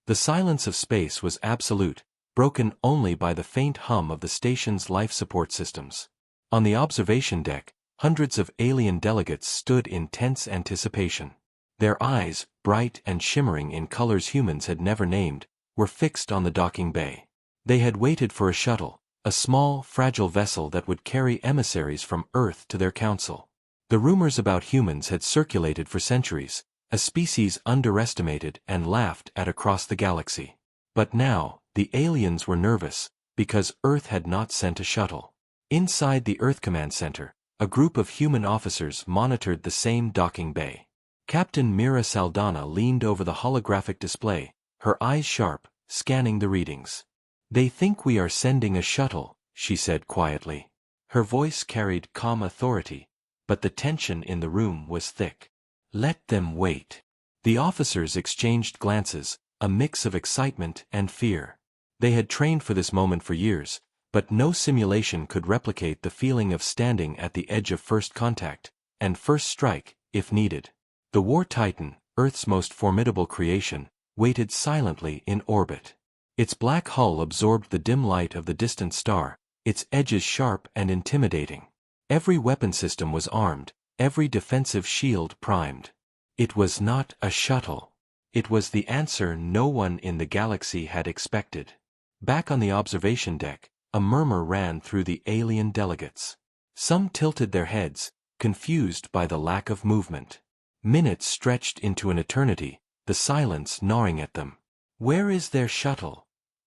The silence of space was absolute, broken only by the faint hum of the station's life support systems. On the observation deck, hundreds of alien delegates stood in tense anticipation. Their eyes, bright and shimmering in colors humans had never named, were fixed on the docking bay. They had waited for a shuttle, a small, fragile vessel that would carry emissaries from Earth to their council. The rumors about humans had circulated for centuries, a species underestimated and laughed at across the galaxy. But now, the aliens were nervous, because Earth had not sent a shuttle. Inside the Earth Command Center, a group of human officers monitored the same docking bay. Captain Mira Saldana leaned over the holographic display, her eyes sharp, scanning the readings. "They think we are sending a shuttle," she said quietly. Her voice carried calm authority, but the tension in the room was thick. "Let them wait." The officers exchanged glances, a mix of excitement and fear. They had trained for this moment for years, but no simulation could replicate the feeling of standing at the edge of first contact, and first strike, if needed. The War Titan, Earth's most formidable creation, waited silently in orbit. Its black hull absorbed the dim light of the distant star, its edges sharp and intimidating. Every weapon system was armed, every defensive shield primed. It was not a shuttle. It was the answer no one in the galaxy had expected. Back on the observation deck, a murmur ran through the alien delegates. Some tilted their heads, confused by the lack of movement. Minutes stretched into an eternity, the silence gnawing at them. "Where is their shuttle?"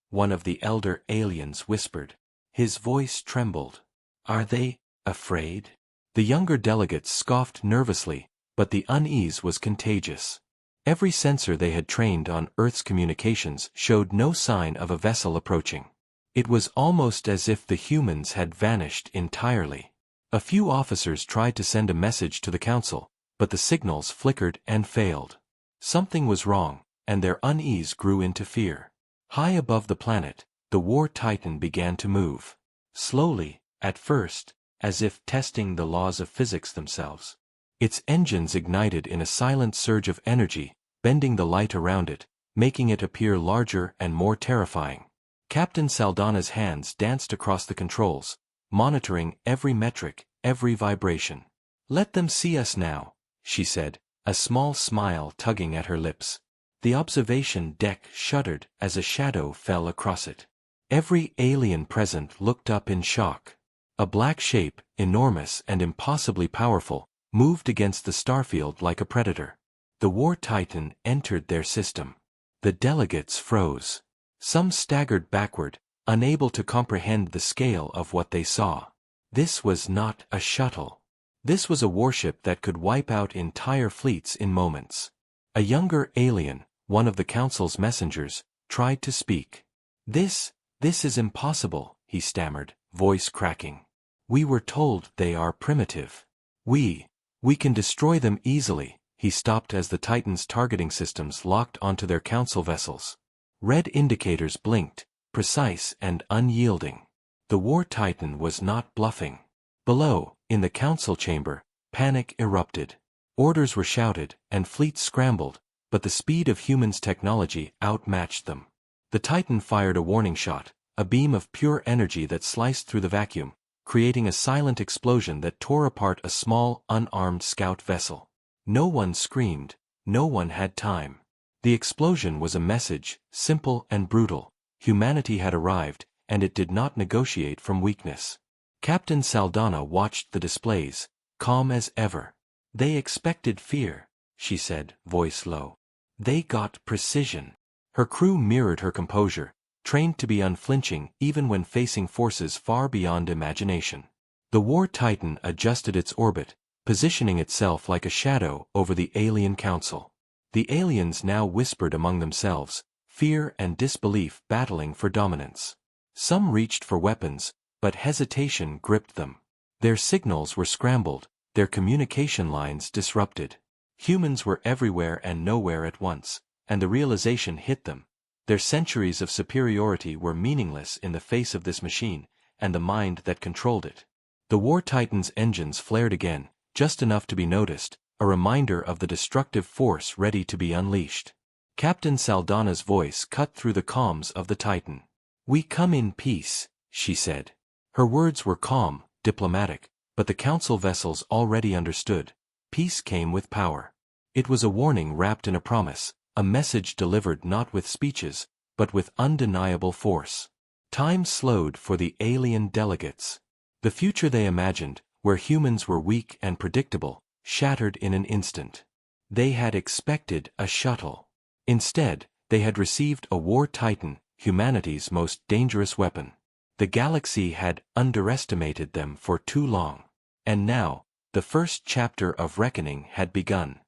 one of the elder aliens whispered. His voice trembled. "Are they afraid?" The younger delegates scoffed nervously, but the unease was contagious. Every sensor they had trained on Earth's communications showed no sign of a vessel approaching. It was almost as if the humans had vanished entirely. A few officers tried to send a message to the Council, but the signals flickered and failed. Something was wrong, and their unease grew into fear. High above the planet, the War Titan began to move. Slowly, at first, as if testing the laws of physics themselves. Its engines ignited in a silent surge of energy, bending the light around it, making it appear larger and more terrifying. Captain Saldana's hands danced across the controls, monitoring every metric, every vibration. "Let them see us now," she said, a small smile tugging at her lips. The observation deck shuddered as a shadow fell across it. Every alien present looked up in shock. A black shape, enormous and impossibly powerful, moved against the starfield like a predator. The War Titan entered their system. The delegates froze. Some staggered backward, unable to comprehend the scale of what they saw. This was not a shuttle. This was a warship that could wipe out entire fleets in moments. A younger alien, one of the Council's messengers, tried to speak. This is impossible," he stammered, voice cracking. "We were told they are primitive. We can destroy them easily." He stopped as the Titan's targeting systems locked onto their Council vessels. Red indicators blinked, precise and unyielding. The War Titan was not bluffing. Below, in the Council chamber, panic erupted. Orders were shouted, and fleets scrambled, but the speed of humans' technology outmatched them. The Titan fired a warning shot, a beam of pure energy that sliced through the vacuum, creating a silent explosion that tore apart a small, unarmed scout vessel. No one screamed, no one had time. The explosion was a message, simple and brutal. Humanity had arrived, and it did not negotiate from weakness. Captain Saldana watched the displays, calm as ever. "They expected fear," she said, voice low. "They got precision." Her crew mirrored her composure, trained to be unflinching even when facing forces far beyond imagination. The War Titan adjusted its orbit, positioning itself like a shadow over the alien council. The aliens now whispered among themselves, fear and disbelief battling for dominance. Some reached for weapons, but hesitation gripped them. Their signals were scrambled, their communication lines disrupted. Humans were everywhere and nowhere at once, and the realization hit them. Their centuries of superiority were meaningless in the face of this machine, and the mind that controlled it. The War Titan's engines flared again, just enough to be noticed, a reminder of the destructive force ready to be unleashed. Captain Saldana's voice cut through the comms of the Titan. "We come in peace," she said. Her words were calm, diplomatic, but the council vessels already understood. Peace came with power. It was a warning wrapped in a promise, a message delivered not with speeches, but with undeniable force. Time slowed for the alien delegates. The future they imagined, where humans were weak and predictable, shattered in an instant. They had expected a shuttle. Instead, they had received a war titan, humanity's most dangerous weapon. The galaxy had underestimated them for too long. And now, the first chapter of reckoning had begun.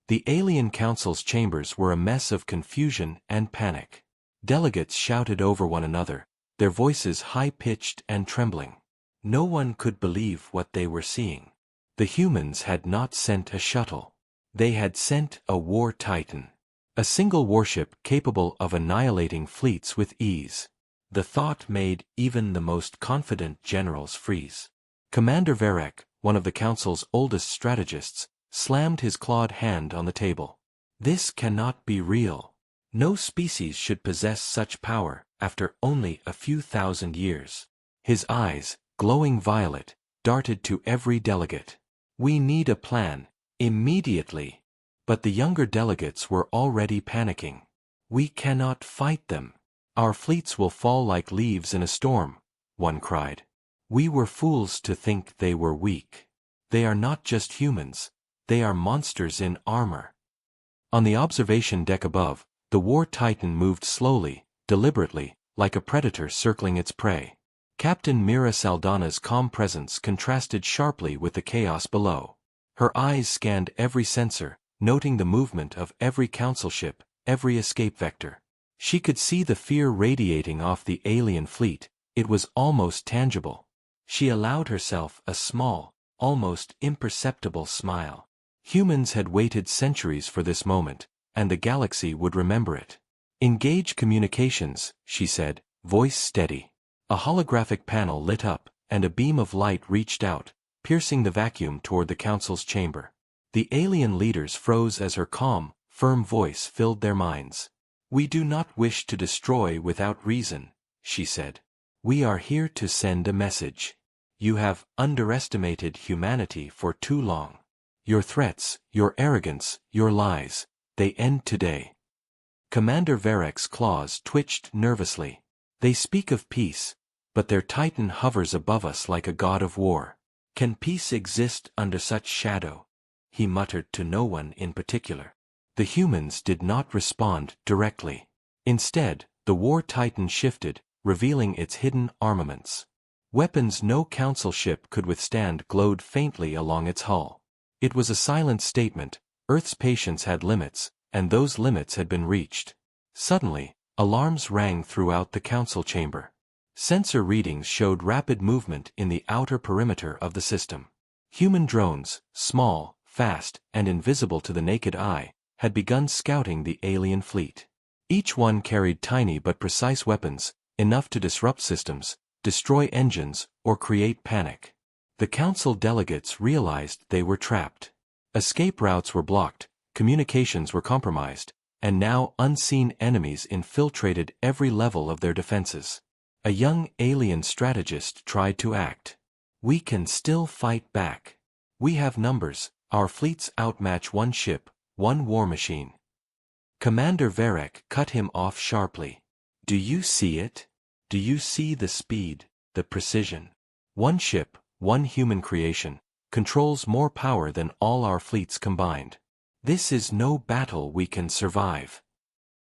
The alien council's chambers were a mess of confusion and panic. Delegates shouted over one another, their voices high-pitched and trembling. No one could believe what they were seeing. The humans had not sent a shuttle. They had sent a war titan. A single warship capable of annihilating fleets with ease. The thought made even the most confident generals freeze. Commander Varek, one of the council's oldest strategists, slammed his clawed hand on the table. This cannot be real. No species should possess such power after only a few thousand years. His eyes, glowing violet, darted to every delegate. We need a plan, immediately. But the younger delegates were already panicking. We cannot fight them. Our fleets will fall like leaves in a storm, one cried. We were fools to think they were weak. They are not just humans, they are monsters in armor. On the observation deck above, the war titan moved slowly, deliberately, like a predator circling its prey. Captain Mira Saldana's calm presence contrasted sharply with the chaos below. Her eyes scanned every sensor, noting the movement of every council ship, every escape vector. She could see the fear radiating off the alien fleet. It was almost tangible. She allowed herself a small, almost imperceptible smile. Humans had waited centuries for this moment, and the galaxy would remember it. "Engage communications," she said, voice steady. A holographic panel lit up, and a beam of light reached out, piercing the vacuum toward the council's chamber. The alien leaders froze as her calm, firm voice filled their minds. "We do not wish to destroy without reason," she said. "We are here to send a message. You have underestimated humanity for too long. Your threats, your arrogance, your lies, they end today." Commander Varek's claws twitched nervously. "They speak of peace, but their titan hovers above us like a god of war. Can peace exist under such shadow?" He muttered to no one in particular. The humans did not respond directly. Instead, the war titan shifted, revealing its hidden armaments. Weapons no council ship could withstand glowed faintly along its hull. It was a silent statement: Earth's patience had limits, and those limits had been reached. Suddenly, alarms rang throughout the council chamber. Sensor readings showed rapid movement in the outer perimeter of the system. Human drones, small, fast, and invisible to the naked eye, had begun scouting the alien fleet. Each one carried tiny but precise weapons, enough to disrupt systems, destroy engines, or create panic. The council delegates realized they were trapped. Escape routes were blocked, communications were compromised, and now unseen enemies infiltrated every level of their defenses. A young alien strategist tried to act. "We can still fight back. We have numbers. Our fleets outmatch one ship, one war machine." Commander Varek cut him off sharply. "Do you see it? Do you see the speed, the precision? One ship, one human creation, controls more power than all our fleets combined. This is no battle we can survive."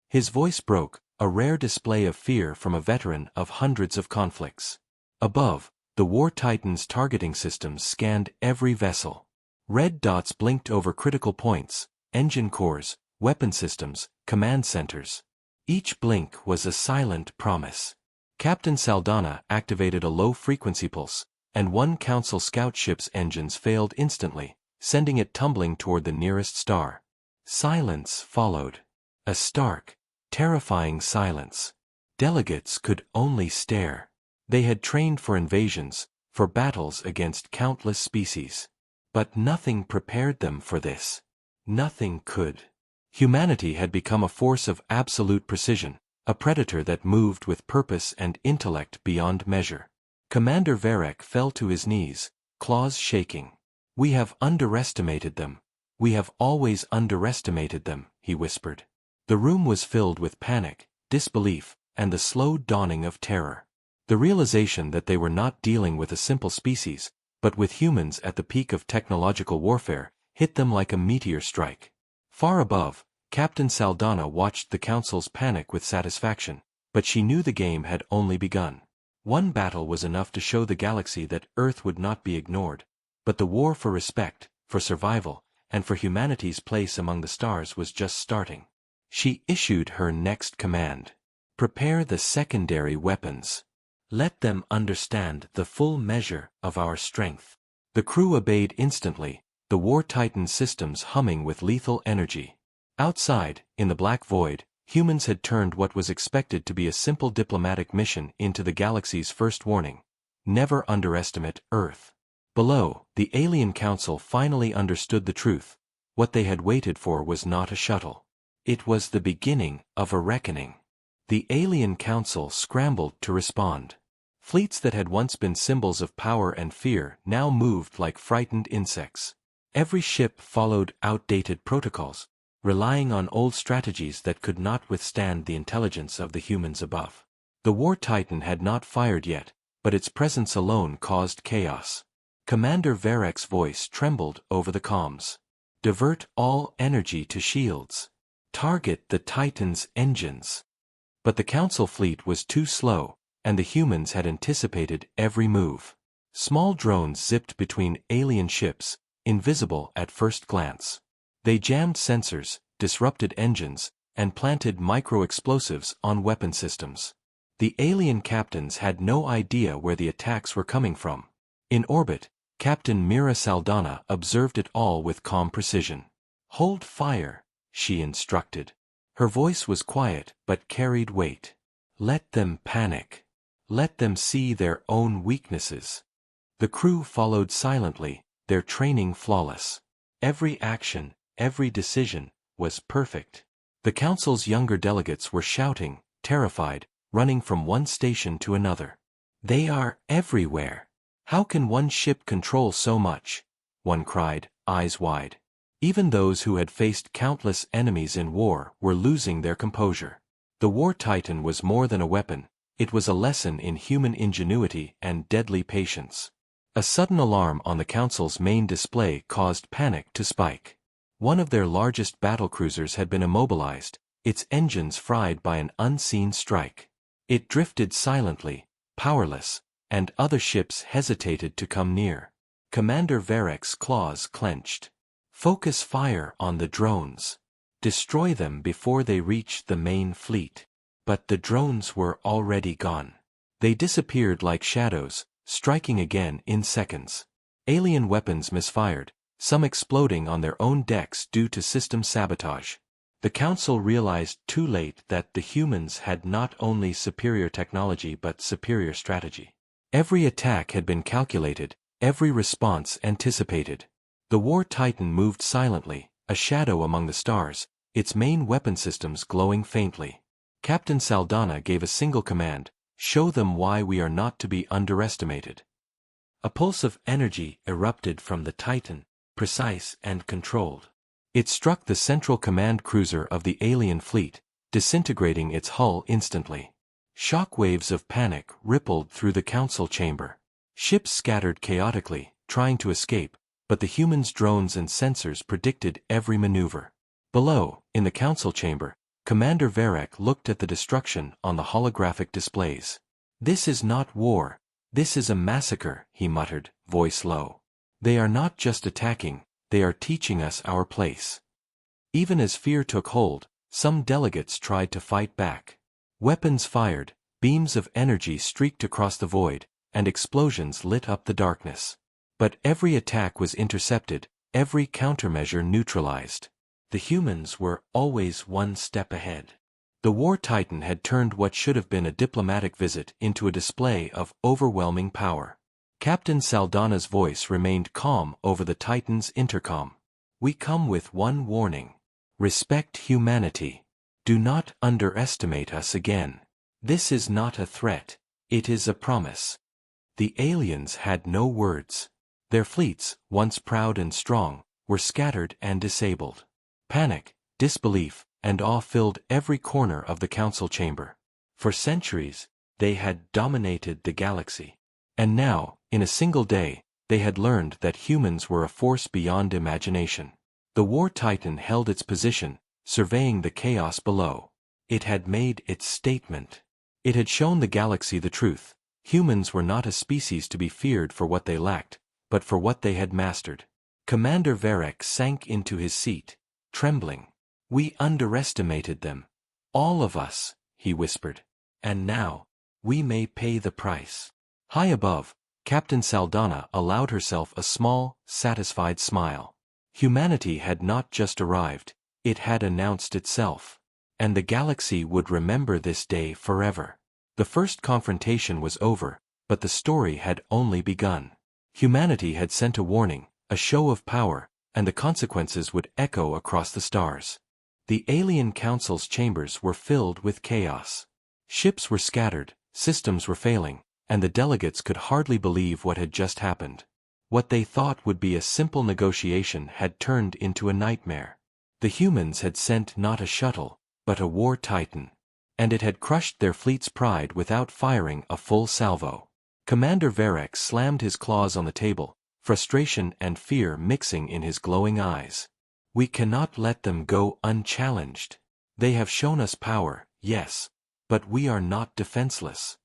His voice broke, a rare display of fear from a veteran of hundreds of conflicts. Above, the war titan's targeting systems scanned every vessel. Red dots blinked over critical points, engine cores, weapon systems, command centers. Each blink was a silent promise. Captain Saldana activated a low-frequency pulse, and one council scout ship's engines failed instantly, sending it tumbling toward the nearest star. Silence followed. A stark, terrifying silence. Delegates could only stare. They had trained for invasions, for battles against countless species. But nothing prepared them for this. Nothing could. Humanity had become a force of absolute precision, a predator that moved with purpose and intellect beyond measure. Commander Varek fell to his knees, claws shaking. "We have underestimated them. We have always underestimated them," he whispered. The room was filled with panic, disbelief, and the slow dawning of terror. The realization that they were not dealing with a simple species, but with humans at the peak of technological warfare, hit them like a meteor strike. Far above, Captain Saldana watched the Council's panic with satisfaction, but she knew the game had only begun. One battle was enough to show the galaxy that Earth would not be ignored, but the war for respect, for survival, and for humanity's place among the stars was just starting. She issued her next command. "Prepare the secondary weapons. Let them understand the full measure of our strength." The crew obeyed instantly, the War Titan systems humming with lethal energy. Outside, in the black void, humans had turned what was expected to be a simple diplomatic mission into the galaxy's first warning: never underestimate Earth. Below, the alien council finally understood the truth. What they had waited for was not a shuttle. It was the beginning of a reckoning. The alien council scrambled to respond. Fleets that had once been symbols of power and fear now moved like frightened insects. Every ship followed outdated protocols, relying on old strategies that could not withstand the intelligence of the humans above. The War Titan had not fired yet, but its presence alone caused chaos. Commander Varek's voice trembled over the comms. "Divert all energy to shields. Target the Titan's engines." But the Council fleet was too slow, and the humans had anticipated every move. Small drones zipped between alien ships, invisible at first glance. They jammed sensors, disrupted engines, and planted micro-explosives on weapon systems. The alien captains had no idea where the attacks were coming from. In orbit, Captain Mira Saldana observed it all with calm precision. "Hold fire," she instructed. Her voice was quiet but carried weight. "Let them panic. Let them see their own weaknesses." The crew followed silently, their training flawless. Every action, every decision, was perfect. The Council's younger delegates were shouting, terrified, running from one station to another. "They are everywhere. How can one ship control so much?" one cried, eyes wide. Even those who had faced countless enemies in war were losing their composure. The War Titan was more than a weapon, it was a lesson in human ingenuity and deadly patience. A sudden alarm on the Council's main display caused panic to spike. One of their largest battlecruisers had been immobilized, its engines fried by an unseen strike. It drifted silently, powerless, and other ships hesitated to come near. Commander Varek's claws clenched. "Focus fire on the drones. Destroy them before they reach the main fleet." But the drones were already gone. They disappeared like shadows, striking again in seconds. Alien weapons misfired, some exploding on their own decks due to system sabotage. The Council realized too late that the humans had not only superior technology but superior strategy. Every attack had been calculated, every response anticipated. The War Titan moved silently, a shadow among the stars, its main weapon systems glowing faintly. Captain Saldana gave a single command: "Show them why we are not to be underestimated." A pulse of energy erupted from the Titan, precise and controlled. It struck the central command cruiser of the alien fleet, disintegrating its hull instantly. Shockwaves of panic rippled through the Council chamber. Ships scattered chaotically, trying to escape, but the humans' drones and sensors predicted every maneuver. Below, in the Council chamber, Commander Varek looked at the destruction on the holographic displays. "This is not war. This is a massacre," he muttered, voice low. "They are not just attacking, they are teaching us our place." Even as fear took hold, some delegates tried to fight back. Weapons fired, beams of energy streaked across the void, and explosions lit up the darkness. But every attack was intercepted, every countermeasure neutralized. The humans were always one step ahead. The War Titan had turned what should have been a diplomatic visit into a display of overwhelming power. Captain Saldana's voice remained calm over the Titan's intercom. "We come with one warning. Respect humanity. Do not underestimate us again. This is not a threat. It is a promise. The aliens had no words. Their fleets, once proud and strong, were scattered and disabled. Panic, disbelief, and awe filled every corner of the council chamber. For centuries, they had dominated the galaxy. And now, in a single day, they had learned that humans were a force beyond imagination. The War Titan held its position, surveying the chaos below. It had made its statement. It had shown the galaxy the truth. Humans were not a species to be feared for what they lacked, but for what they had mastered. Commander Varek sank into his seat, trembling. We underestimated them. All of us, he whispered. And now, we may pay the price. High above, Captain Saldana allowed herself a small, satisfied smile. Humanity had not just arrived, it had announced itself. And the galaxy would remember this day forever. The first confrontation was over, but the story had only begun. Humanity had sent a warning, a show of power, and the consequences would echo across the stars. The alien council's chambers were filled with chaos. Ships were scattered, systems were failing, and the delegates could hardly believe what had just happened. What they thought would be a simple negotiation had turned into a nightmare. The humans had sent not a shuttle, but a war titan. And it had crushed their fleet's pride without firing a full salvo. Commander Varek slammed his claws on the table, frustration and fear mixing in his glowing eyes. We cannot let them go unchallenged. They have shown us power, yes, but we are not defenseless.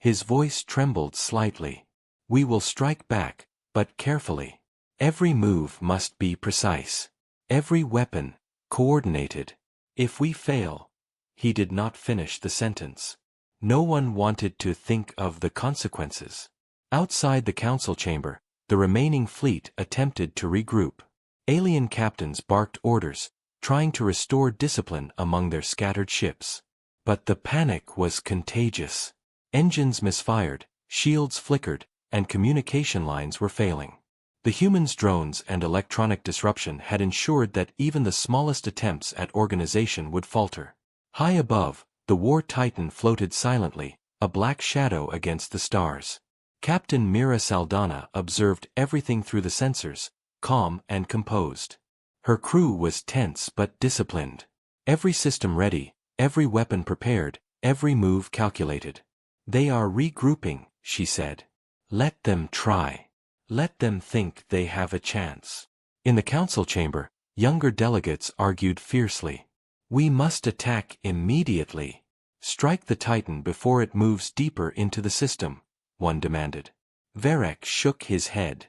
His voice trembled slightly. We will strike back, but carefully. Every move must be precise. Every weapon, coordinated. If we fail... He did not finish the sentence. No one wanted to think of the consequences. Outside the council chamber, the remaining fleet attempted to regroup. Alien captains barked orders, trying to restore discipline among their scattered ships. But the panic was contagious. Engines misfired, shields flickered, and communication lines were failing. The humans' drones and electronic disruption had ensured that even the smallest attempts at organization would falter. High above, the War Titan floated silently, a black shadow against the stars. Captain Mira Saldana observed everything through the sensors, calm and composed. Her crew was tense but disciplined. Every system ready, every weapon prepared, every move calculated. They are regrouping, she said. Let them try. Let them think they have a chance. In the council chamber, younger delegates argued fiercely. We must attack immediately. Strike the Titan before it moves deeper into the system, one demanded. Varek shook his head.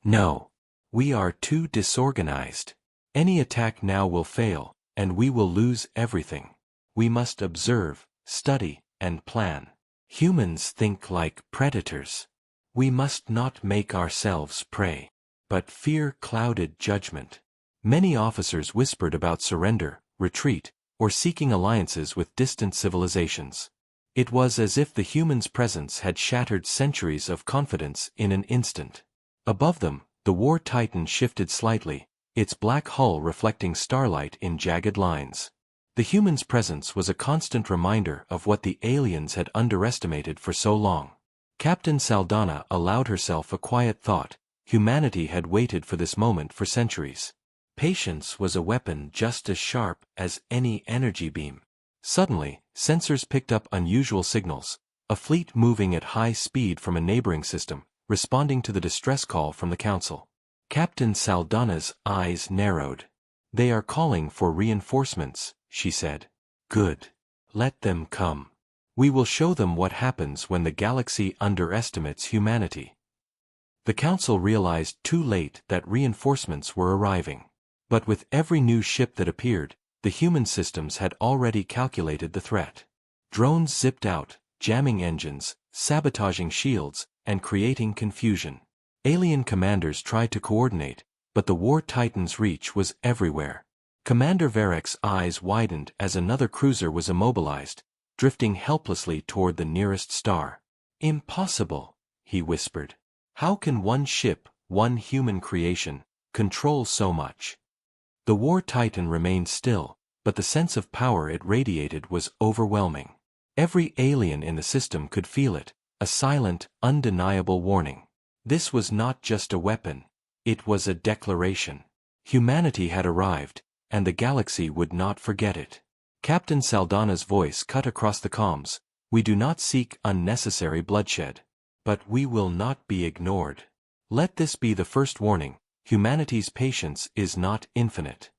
No. We are too disorganized. Any attack now will fail, and we will lose everything. We must observe, study, and plan. Humans think like predators. We must not make ourselves prey. But fear clouded judgment. Many officers whispered about surrender, retreat, or seeking alliances with distant civilizations. It was as if the human's presence had shattered centuries of confidence in an instant. Above them, the War Titan shifted slightly, its black hull reflecting starlight in jagged lines. The human's presence was a constant reminder of what the aliens had underestimated for so long. Captain Saldana allowed herself a quiet thought. Humanity had waited for this moment for centuries. Patience was a weapon just as sharp as any energy beam. Suddenly, sensors picked up unusual signals, a fleet moving at high speed from a neighboring system, responding to the distress call from the council. Captain Saldana's eyes narrowed. They are calling for reinforcements, she said. Good. Let them come. We will show them what happens when the galaxy underestimates humanity. The council realized too late that reinforcements were arriving. But with every new ship that appeared, the human systems had already calculated the threat. Drones zipped out, jamming engines, sabotaging shields, and creating confusion. Alien commanders tried to coordinate, but the War Titan's reach was everywhere. Commander Varek's eyes widened as another cruiser was immobilized, drifting helplessly toward the nearest star. Impossible, he whispered. How can one ship, one human creation, control so much? The War Titan remained still, but the sense of power it radiated was overwhelming. Every alien in the system could feel it, a silent, undeniable warning. This was not just a weapon. It was a declaration. Humanity had arrived, and the galaxy would not forget it. Captain Saldana's voice cut across the comms. We do not seek unnecessary bloodshed. But we will not be ignored. Let this be the first warning. Humanity's patience is not infinite.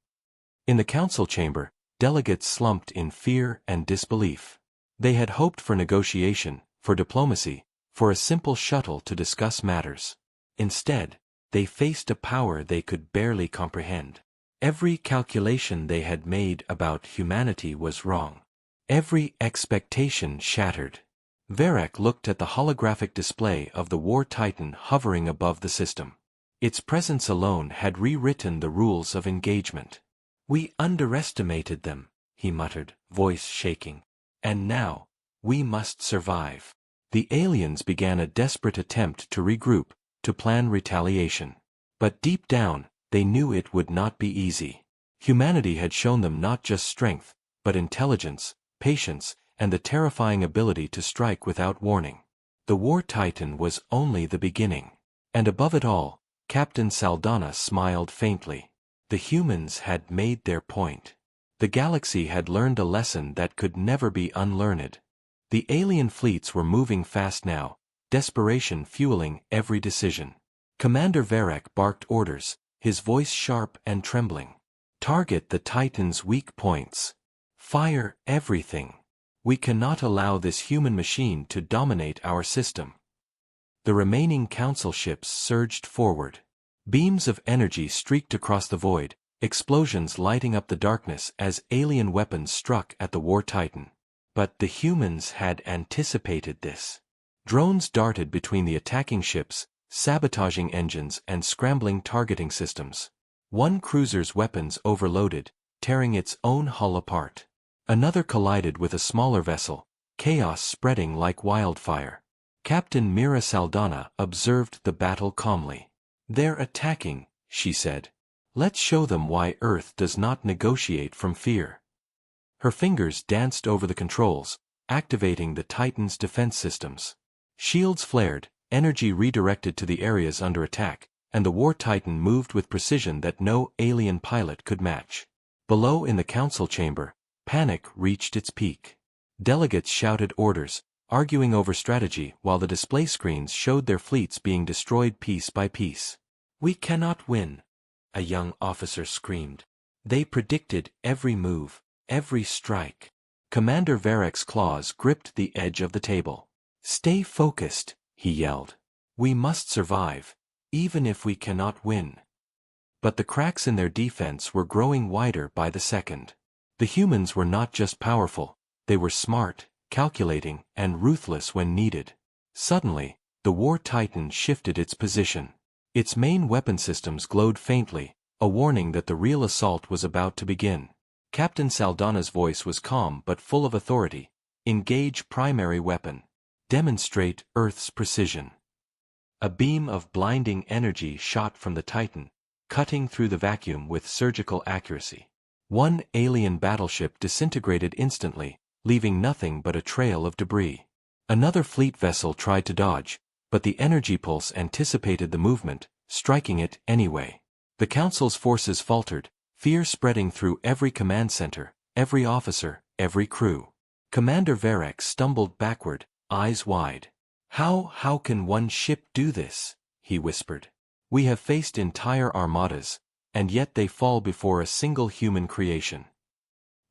In the council chamber, delegates slumped in fear and disbelief. They had hoped for negotiation, for diplomacy, for a simple shuttle to discuss matters. Instead, they faced a power they could barely comprehend. Every calculation they had made about humanity was wrong. Every expectation shattered. Varek looked at the holographic display of the War Titan hovering above the system. Its presence alone had rewritten the rules of engagement. We underestimated them, he muttered, voice shaking. And now, we must survive. The aliens began a desperate attempt to regroup, to plan retaliation. But deep down, they knew it would not be easy. Humanity had shown them not just strength, but intelligence, patience, and the terrifying ability to strike without warning. The War Titan was only the beginning. And above it all, Captain Saldana smiled faintly. The humans had made their point. The galaxy had learned a lesson that could never be unlearned. The alien fleets were moving fast now, desperation fueling every decision. Commander Varek barked orders, his voice sharp and trembling. Target the Titan's weak points. Fire everything. We cannot allow this human machine to dominate our system. The remaining council ships surged forward. Beams of energy streaked across the void, explosions lighting up the darkness as alien weapons struck at the War Titan. But the humans had anticipated this. Drones darted between the attacking ships, sabotaging engines and scrambling targeting systems. One cruiser's weapons overloaded, tearing its own hull apart. Another collided with a smaller vessel, chaos spreading like wildfire. Captain Mira Saldana observed the battle calmly. They're attacking, she said. Let's show them why Earth does not negotiate from fear. Her fingers danced over the controls, activating the Titan's defense systems. Shields flared, energy redirected to the areas under attack, and the War Titan moved with precision that no alien pilot could match. Below in the council chamber, panic reached its peak. Delegates shouted orders, arguing over strategy while the display screens showed their fleets being destroyed piece by piece. We cannot win, a young officer screamed. They predicted every move, every strike. Commander Varek's claws gripped the edge of the table. Stay focused, he yelled. We must survive, even if we cannot win. But the cracks in their defense were growing wider by the second. The humans were not just powerful, they were smart, calculating, and ruthless when needed. Suddenly, the War Titan shifted its position. Its main weapon systems glowed faintly, a warning that the real assault was about to begin. Captain Saldana's voice was calm but full of authority. Engage primary weapon. Demonstrate Earth's precision. A beam of blinding energy shot from the Titan, cutting through the vacuum with surgical accuracy. One alien battleship disintegrated instantly, leaving nothing but a trail of debris. Another fleet vessel tried to dodge, but the energy pulse anticipated the movement, striking it anyway. The Council's forces faltered, fear spreading through every command center, every officer, every crew. Commander Varek stumbled backward, eyes wide. How can one ship do this? He whispered. We have faced entire armadas, and yet they fall before a single human creation.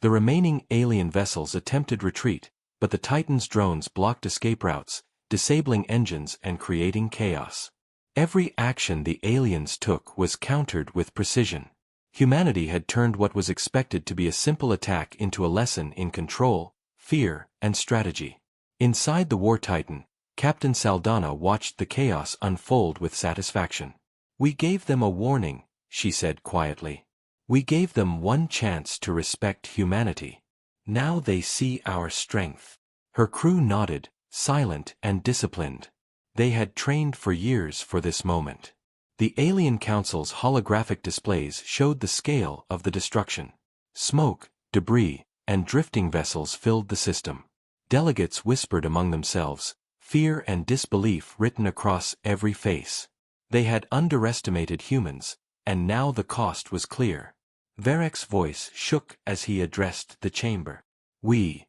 The remaining alien vessels attempted retreat, but the Titan's drones blocked escape routes, disabling engines and creating chaos. Every action the aliens took was countered with precision. Humanity had turned what was expected to be a simple attack into a lesson in control, fear, and strategy. Inside the War Titan, Captain Saldana watched the chaos unfold with satisfaction. We gave them a warning, she said quietly. We gave them one chance to respect humanity. Now they see our strength. Her crew nodded, silent and disciplined. They had trained for years for this moment. The Alien Council's holographic displays showed the scale of the destruction. Smoke, debris, and drifting vessels filled the system. Delegates whispered among themselves, fear and disbelief written across every face. They had underestimated humans, and now the cost was clear. Varek's voice shook as he addressed the chamber. We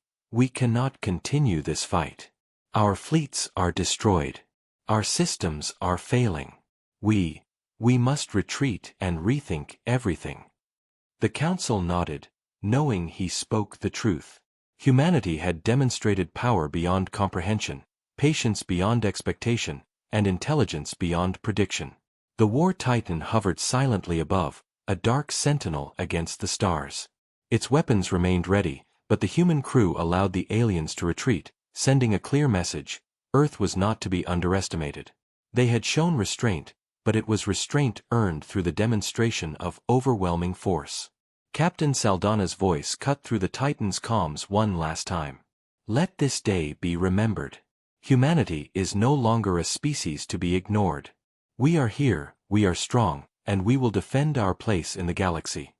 cannot continue this fight. Our fleets are destroyed. Our systems are failing. We must retreat and rethink everything. The council nodded, knowing he spoke the truth. Humanity had demonstrated power beyond comprehension, patience beyond expectation, and intelligence beyond prediction. The war titan hovered silently above, a dark sentinel against the stars. Its weapons remained ready, but the human crew allowed the aliens to retreat, sending a clear message: Earth was not to be underestimated. They had shown restraint, but it was restraint earned through the demonstration of overwhelming force. Captain Saldana's voice cut through the Titan's comms one last time. Let this day be remembered. Humanity is no longer a species to be ignored. We are here, we are strong, and we will defend our place in the galaxy.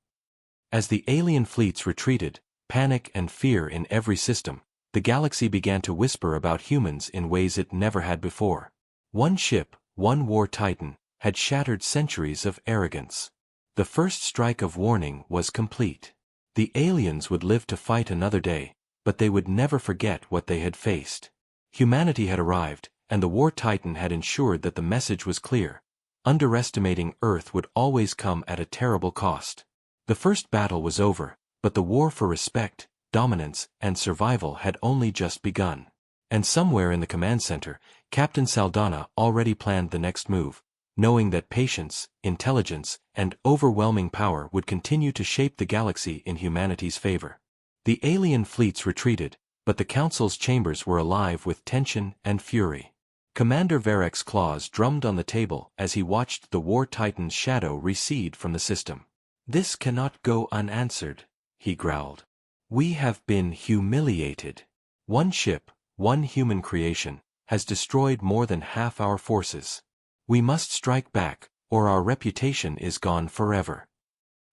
As the alien fleets retreated, panic and fear in every system, the galaxy began to whisper about humans in ways it never had before. One ship, one war titan, had shattered centuries of arrogance. The first strike of warning was complete. The aliens would live to fight another day, but they would never forget what they had faced. Humanity had arrived, and the war titan had ensured that the message was clear. Underestimating Earth would always come at a terrible cost. The first battle was over, but the war for respect, dominance, and survival had only just begun. And somewhere in the command center, Captain Saldana already planned the next move, knowing that patience, intelligence, and overwhelming power would continue to shape the galaxy in humanity's favor. The alien fleets retreated, but the Council's chambers were alive with tension and fury. Commander Varek's claws drummed on the table as he watched the war titan's shadow recede from the system. This cannot go unanswered, he growled. We have been humiliated. One ship, one human creation, has destroyed more than half our forces. We must strike back, or our reputation is gone forever.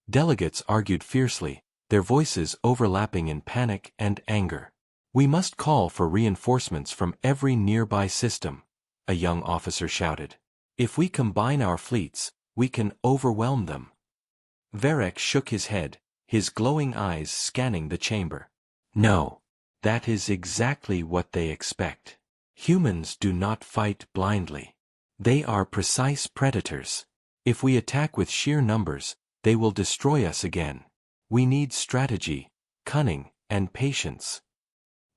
Delegates argued fiercely, their voices overlapping in panic and anger. We must call for reinforcements from every nearby system, a young officer shouted. If we combine our fleets, we can overwhelm them. Varek shook his head, his glowing eyes scanning the chamber. No, that is exactly what they expect. Humans do not fight blindly. They are precise predators. If we attack with sheer numbers, they will destroy us again. We need strategy, cunning, and patience.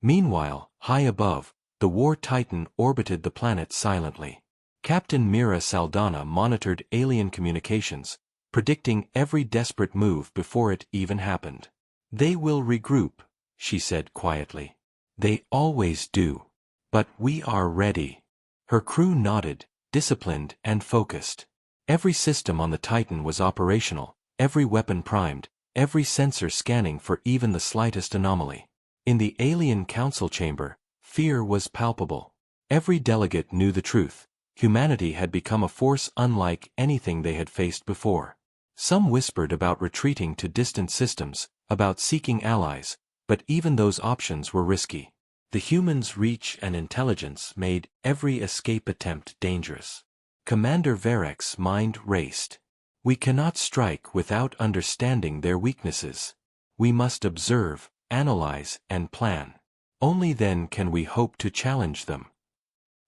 Meanwhile, high above, the war titan orbited the planet silently. Captain Mira Saldana monitored alien communications, predicting every desperate move before it even happened. They will regroup, she said quietly. They always do. But we are ready. Her crew nodded, disciplined and focused. Every system on the Titan was operational, every weapon primed, every sensor scanning for even the slightest anomaly. In the alien council chamber, fear was palpable. Every delegate knew the truth. Humanity had become a force unlike anything they had faced before. Some whispered about retreating to distant systems, about seeking allies, but even those options were risky. The humans' reach and intelligence made every escape attempt dangerous. Commander Varek's mind raced. We cannot strike without understanding their weaknesses. We must observe, analyze, and plan. Only then can we hope to challenge them.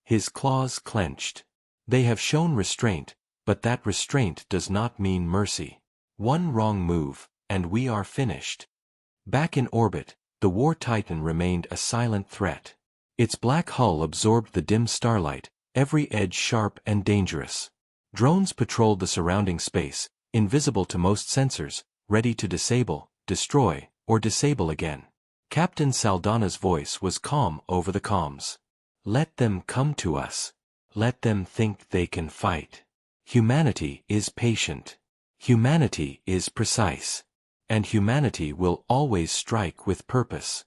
His claws clenched. They have shown restraint, but that restraint does not mean mercy. One wrong move, and we are finished. Back in orbit, the war titan remained a silent threat. Its black hull absorbed the dim starlight, every edge sharp and dangerous. Drones patrolled the surrounding space, invisible to most sensors, ready to disable, destroy, or disable again. Captain Saldana's voice was calm over the comms. Let them come to us. Let them think they can fight. Humanity is patient. Humanity is precise. And humanity will always strike with purpose.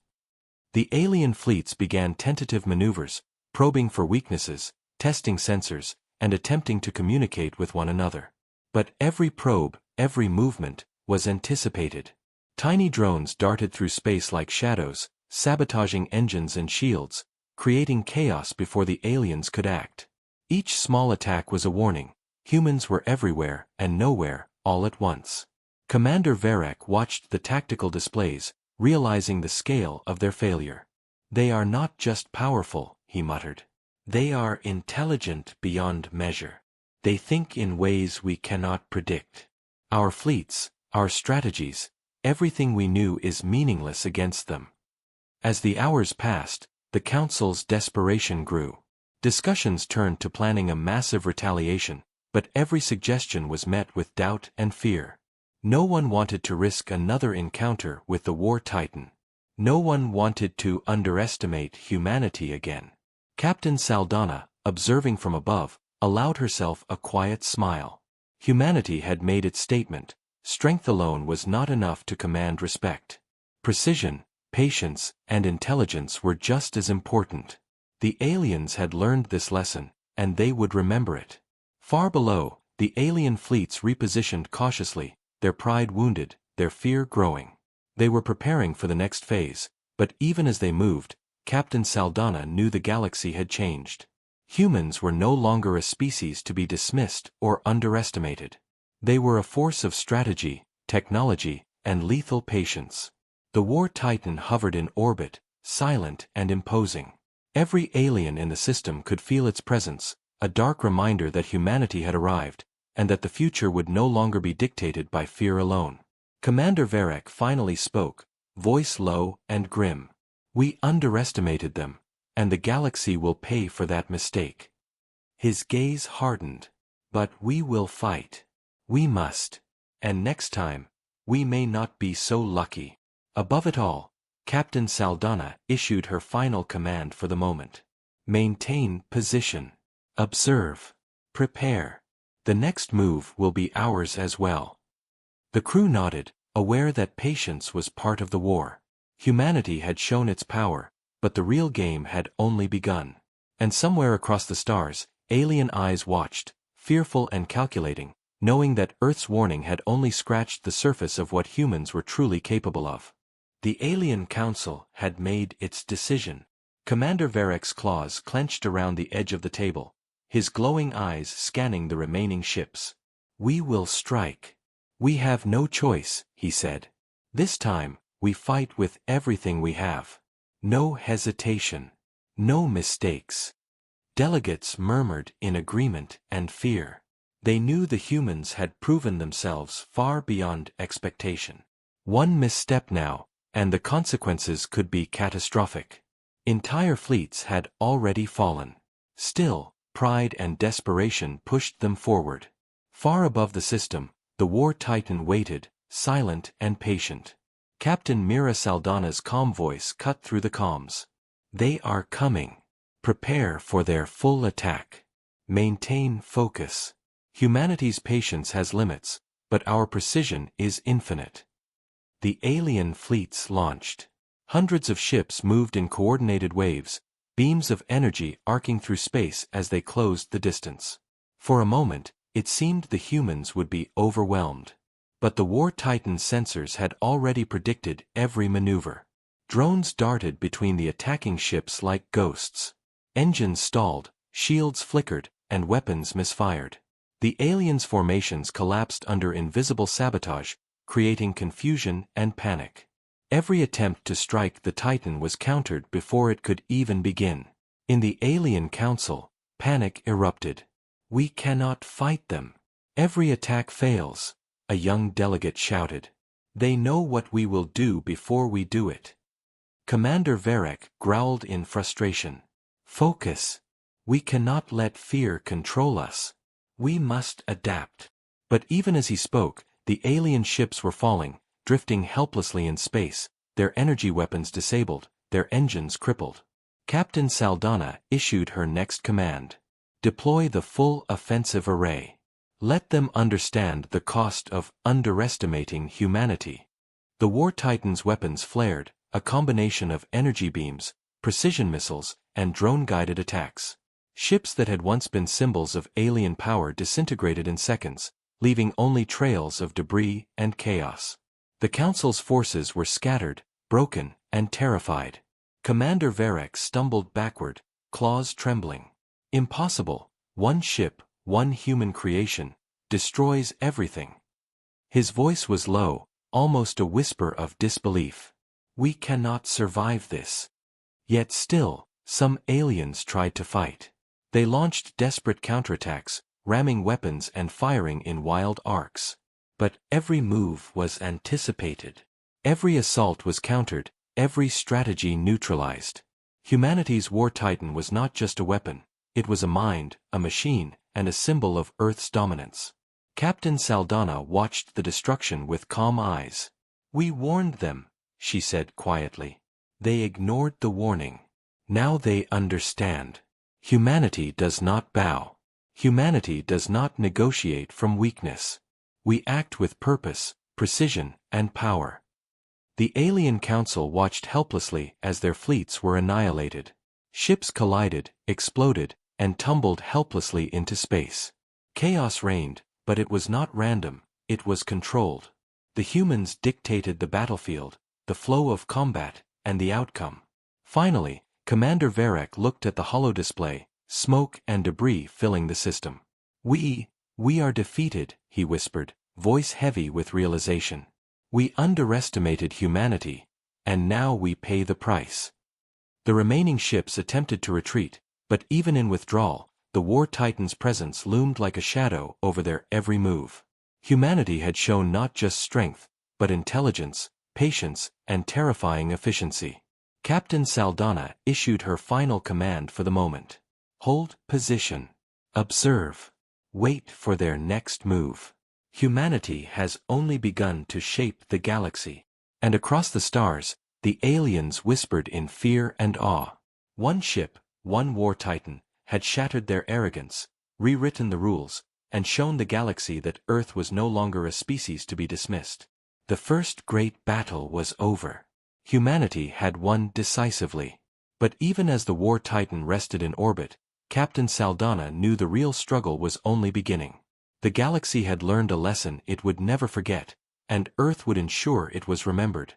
The alien fleets began tentative maneuvers, probing for weaknesses, testing sensors, and attempting to communicate with one another. But every probe, every movement, was anticipated. Tiny drones darted through space like shadows, sabotaging engines and shields, creating chaos before the aliens could act. Each small attack was a warning. Humans were everywhere and nowhere, all at once. Commander Varek watched the tactical displays, realizing the scale of their failure. "They are not just powerful," he muttered. "They are intelligent beyond measure. They think in ways we cannot predict. Our fleets, our strategies, everything we knew is meaningless against them." As the hours passed, the Council's desperation grew. Discussions turned to planning a massive retaliation, but every suggestion was met with doubt and fear. No one wanted to risk another encounter with the War Titan. No one wanted to underestimate humanity again. Captain Saldana, observing from above, allowed herself a quiet smile. Humanity had made its statement. Strength alone was not enough to command respect. Precision, patience, and intelligence were just as important. The aliens had learned this lesson, and they would remember it. Far below, the alien fleets repositioned cautiously, their pride wounded, their fear growing. They were preparing for the next phase, but even as they moved, Captain Saldana knew the galaxy had changed. Humans were no longer a species to be dismissed or underestimated. They were a force of strategy, technology, and lethal patience. The War Titan hovered in orbit, silent and imposing. Every alien in the system could feel its presence, a dark reminder that humanity had arrived, and that the future would no longer be dictated by fear alone. Commander Varek finally spoke, voice low and grim. "We underestimated them, and the galaxy will pay for that mistake." His gaze hardened. "But we will fight. We must. And next time, we may not be so lucky." Above it all, Captain Saldana issued her final command for the moment. "Maintain position. Observe. Prepare. The next move will be ours as well." The crew nodded, aware that patience was part of the war. Humanity had shown its power, but the real game had only begun. And somewhere across the stars, alien eyes watched, fearful and calculating, knowing that Earth's warning had only scratched the surface of what humans were truly capable of. The Alien Council had made its decision. Commander Varek's claws clenched around the edge of the table, his glowing eyes scanning the remaining ships. "We will strike. We have no choice," he said. "This time, we fight with everything we have. No hesitation. No mistakes." Delegates murmured in agreement and fear. They knew the humans had proven themselves far beyond expectation. One misstep now, and the consequences could be catastrophic. Entire fleets had already fallen. Still, pride and desperation pushed them forward. Far above the system, the War Titan waited, silent and patient. Captain Mira Saldana's calm voice cut through the comms. "They are coming. Prepare for their full attack. Maintain focus. Humanity's patience has limits, but our precision is infinite." The alien fleets launched. Hundreds of ships moved in coordinated waves, beams of energy arcing through space as they closed the distance. For a moment, it seemed the humans would be overwhelmed. But the War Titan's sensors had already predicted every maneuver. Drones darted between the attacking ships like ghosts. Engines stalled, shields flickered, and weapons misfired. The aliens' formations collapsed under invisible sabotage, creating confusion and panic. Every attempt to strike the Titan was countered before it could even begin. In the Alien Council, panic erupted. "We cannot fight them. Every attack fails," a young delegate shouted. "They know what we will do before we do it." Commander Varek growled in frustration. "Focus. We cannot let fear control us. We must adapt." But even as he spoke, the alien ships were falling, drifting helplessly in space, their energy weapons disabled, their engines crippled. Captain Saldana issued her next command. "Deploy the full offensive array. Let them understand the cost of underestimating humanity." The War Titan's weapons flared, a combination of energy beams, precision missiles, and drone-guided attacks. Ships that had once been symbols of alien power disintegrated in seconds, leaving only trails of debris and chaos. The Council's forces were scattered, broken, and terrified. Commander Varek stumbled backward, claws trembling. Impossible, one ship, one human creation, destroys everything. His voice was low, almost a whisper of disbelief. We cannot survive this. Yet still, some aliens tried to fight. They launched desperate counterattacks, ramming weapons and firing in wild arcs. But every move was anticipated. Every assault was countered, every strategy neutralized. Humanity's war titan was not just a weapon, it was a mind, a machine, and a symbol of Earth's dominance. Captain Saldana watched the destruction with calm eyes. We warned them, she said quietly. They ignored the warning. Now they understand. Humanity does not bow. Humanity does not negotiate from weakness. We act with purpose, precision, and power. The Alien Council watched helplessly as their fleets were annihilated. Ships collided, exploded, and tumbled helplessly into space. Chaos reigned, but it was not random, it was controlled. The humans dictated the battlefield, the flow of combat, and the outcome. Finally, Commander Varek looked at the holodisplay, smoke and debris filling the system. We are defeated, he whispered, voice heavy with realization. We underestimated humanity, and now we pay the price. The remaining ships attempted to retreat, but even in withdrawal, the War Titan's presence loomed like a shadow over their every move. Humanity had shown not just strength, but intelligence, patience, and terrifying efficiency. Captain Saldana issued her final command for the moment. Hold position. Observe. Wait for their next move. Humanity has only begun to shape the galaxy. And across the stars, the aliens whispered in fear and awe. One ship, one war titan, had shattered their arrogance, rewritten the rules, and shown the galaxy that Earth was no longer a species to be dismissed. The first great battle was over. Humanity had won decisively. But even as the war titan rested in orbit, Captain Saldana knew the real struggle was only beginning. The galaxy had learned a lesson it would never forget, and Earth would ensure it was remembered.